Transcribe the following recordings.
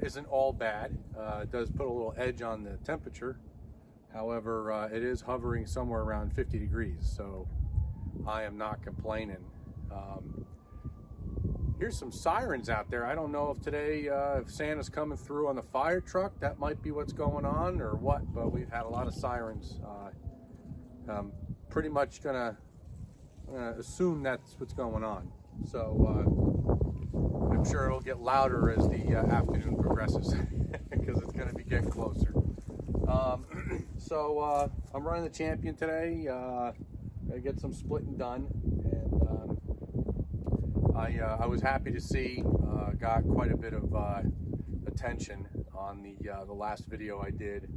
Isn't all bad. It does put a little edge on the temperature. However, it is hovering somewhere around 50 degrees, so I am not complaining. Here's some sirens out there. I don't know if today, if Santa's coming through on the fire truck, that might be what's going on or what, but we've had a lot of sirens. Pretty much gonna assume that's what's going on. So I'm sure it'll get louder as the afternoon progresses because it's going to be getting closer. So I'm running the Champion today. I get some splitting done, and I was happy to see got quite a bit of attention on the last video I did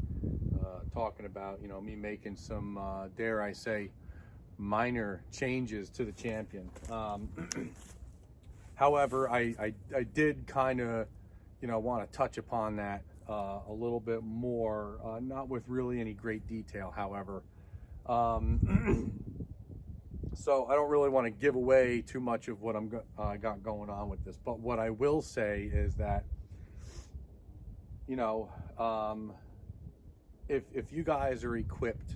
talking about me making some dare I say minor changes to the Champion. However, I did kind of, want to touch upon that a little bit more, not with really any great detail, however. So I don't really want to give away too much of what I got going on with this, but what I will say is that, if you guys are equipped,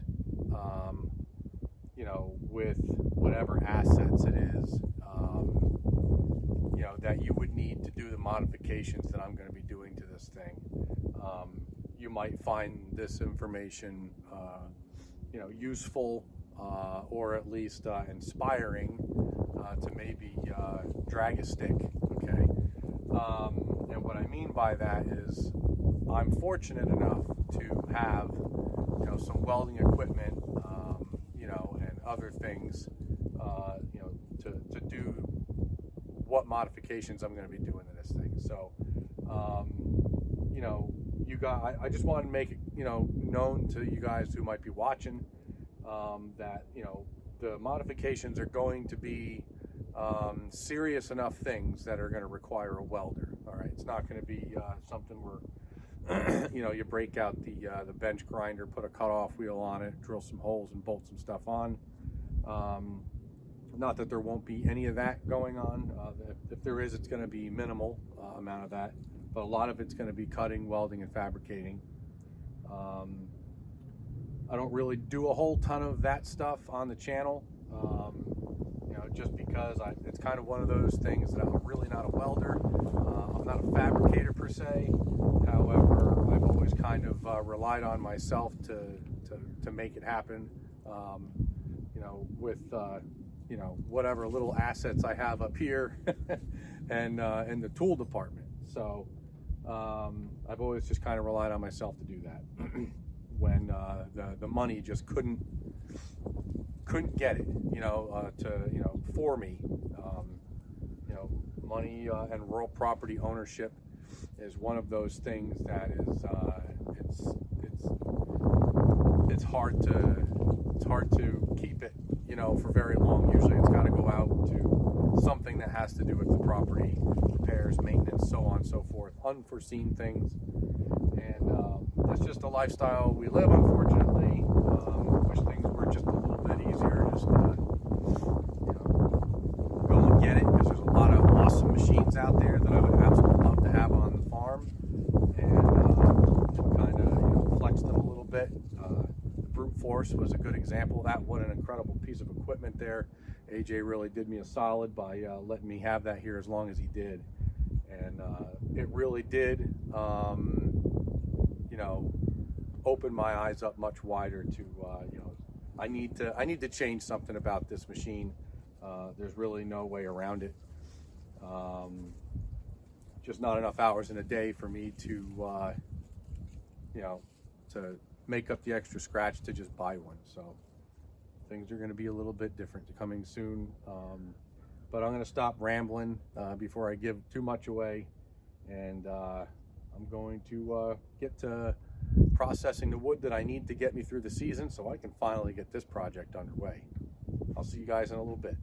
with whatever assets it is, that you would need to do the modifications that I'm going to be doing to this thing. You might find this information, useful, or at least inspiring to maybe drag a stick, okay? And what I mean by that is I'm fortunate enough to have, some welding equipment, and other things, to do what modifications I'm going to be doing to this thing. So you know, you guys, I just wanted to make it, you know, known to you guys who might be watching, that, you know, the modifications are going to be serious enough things that are going to require a welder. All right, it's not going to be something where you know, you break out the bench grinder, put a cutoff wheel on it, drill some holes, and bolt some stuff on. Not that there won't be any of that going on. If there is, it's going to be minimal amount of that, but a lot of it's going to be cutting, welding, and fabricating. I don't really do a whole ton of that stuff on the channel, you know, just because it's kind of one of those things that I'm really not a welder. I'm not a fabricator per se. However, I've always kind of relied on myself to make it happen, you know, with you know, whatever little assets I have up here and in the tool department. So I've always just kind of relied on myself to do that when the money just couldn't get it, you know, for me. You know, money and rural property ownership is one of those things that is it's hard to keep it, you know, for very long. Usually it's got to go out to something that has to do with the property, repairs, maintenance, so on and so forth, unforeseen things. And that's just the lifestyle we live, unfortunately. Wish things were just a little bit easier. Just you know, go and get it, because there's a lot of awesome machines out there that I would absolutely love to have on the farm, and kind of, you know, flex them a little bit. The brute force was a good example of that. What an incredible piece of equipment there. AJ really did me a solid by letting me have that here as long as he did, and it really did, you know, open my eyes up much wider to, you know, I need to change something about this machine. There's really no way around it. Just not enough hours in a day for me to, you know, to make up the extra scratch to just buy one. So things are going to be a little bit different coming soon. But I'm going to stop rambling before I give too much away, and I'm going to get to processing the wood that I need to get me through the season so I can finally get this project underway. I'll see you guys in a little bit.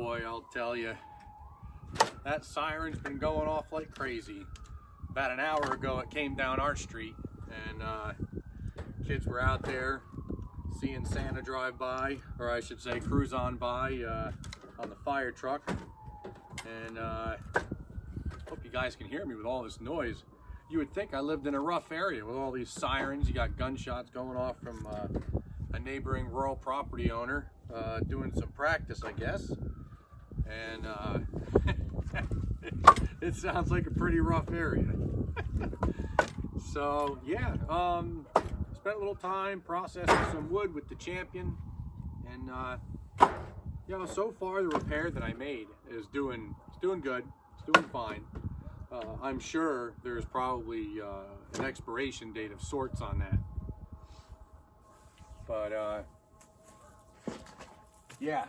boy, I'll tell you, that siren's been going off like crazy. About an hour ago, it came down our street, and kids were out there seeing Santa drive by, or I should say cruise on by on the fire truck. And hope you guys can hear me with all this noise. You would think I lived in a rough area with all these sirens. You got gunshots going off from a neighboring rural property owner doing some practice, I guess. And it sounds like a pretty rough area. So yeah, spent a little time processing some wood with the Champion, and you know, so far the repair that I made is doing good. It's doing fine. I'm sure there's probably an expiration date of sorts on that, but yeah,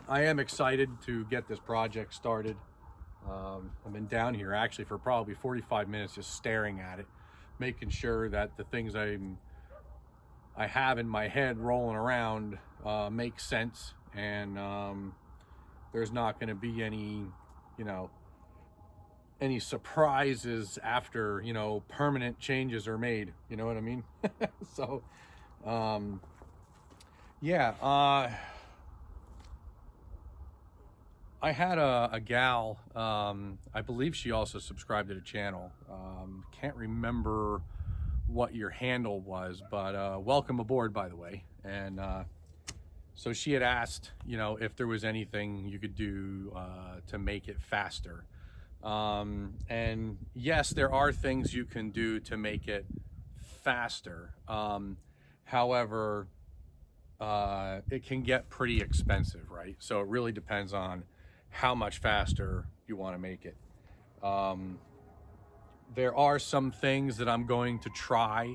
I am excited to get this project started. I've been down here actually for probably 45 minutes just staring at it, making sure that the things I have in my head rolling around make sense, and there's not going to be any, you know, any surprises after, you know, permanent changes are made, you know what I mean? So yeah, I had a gal, I believe she also subscribed to the channel. Can't remember what your handle was, but welcome aboard, by the way. And so she had asked, you know, if there was anything you could do to make it faster. And yes, there are things you can do to make it faster. However, it can get pretty expensive, right? So it really depends on how much faster you want to make it. There are some things that I'm going to try.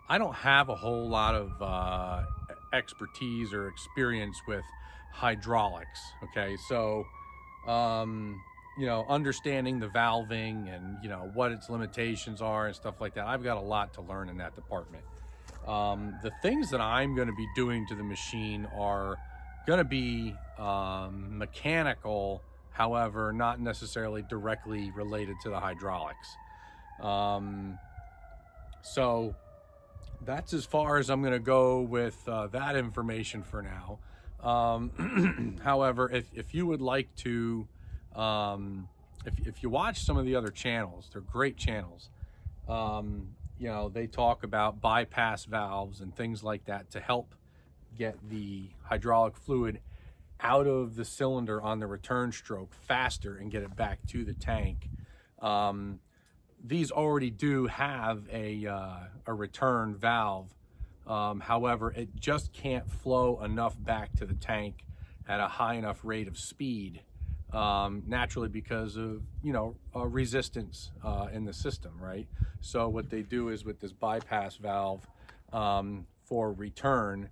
I don't have a whole lot of expertise or experience with hydraulics, okay? So, you know, understanding the valving and, you know, what its limitations are and stuff like that, I've got a lot to learn in that department. The things that I'm going to be doing to the machine are going to be mechanical, however, not necessarily directly related to the hydraulics. So that's as far as I'm going to go with that information for now. However, if you would like to, if you watch some of the other channels, they're great channels. You know, they talk about bypass valves and things like that to help get the hydraulic fluid out of the cylinder on the return stroke faster and get it back to the tank. These already do have a return valve. However, it just can't flow enough back to the tank at a high enough rate of speed, naturally because of, you know, resistance in the system, right? So what they do is with this bypass valve for return,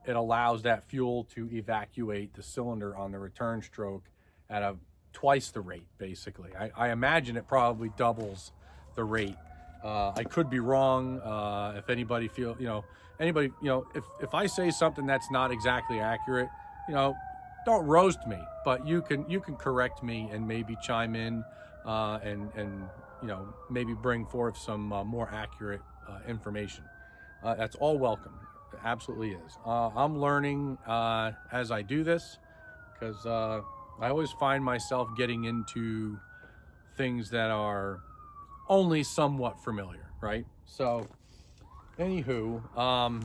it allows that fuel to evacuate the cylinder on the return stroke at twice the rate, basically. I imagine it probably doubles the rate. I could be wrong. If anybody if I say something that's not exactly accurate, you know, don't roast me, but you can correct me and maybe chime in and you know, maybe bring forth some more accurate information. That's all welcome. It absolutely is. I'm learning as I do this, because I always find myself getting into things that are only somewhat familiar, right? So, anywho,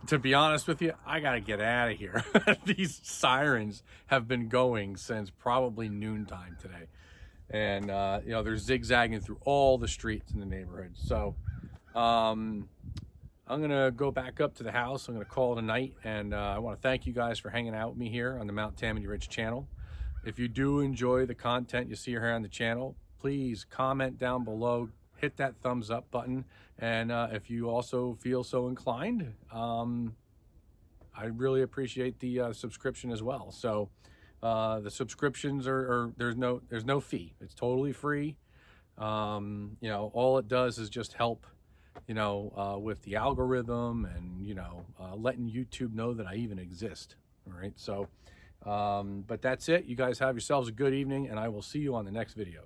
to be honest with you, I gotta get out of here. These sirens have been going since probably noontime today. And, you know, they're zigzagging through all the streets in the neighborhood. So, I'm gonna go back up to the house. I'm gonna call it a night. And I wanna thank you guys for hanging out with me here on the Mount Tammany Ridge channel. If you do enjoy the content you see here on the channel, please comment down below, hit that thumbs up button. And if you also feel so inclined, I really appreciate the subscription as well. So the subscriptions there's no fee. It's totally free. You know, all it does is just help, you know, with the algorithm and, you know, letting YouTube know that I even exist. All right, so, but that's it. You guys have yourselves a good evening, and I will see you on the next video.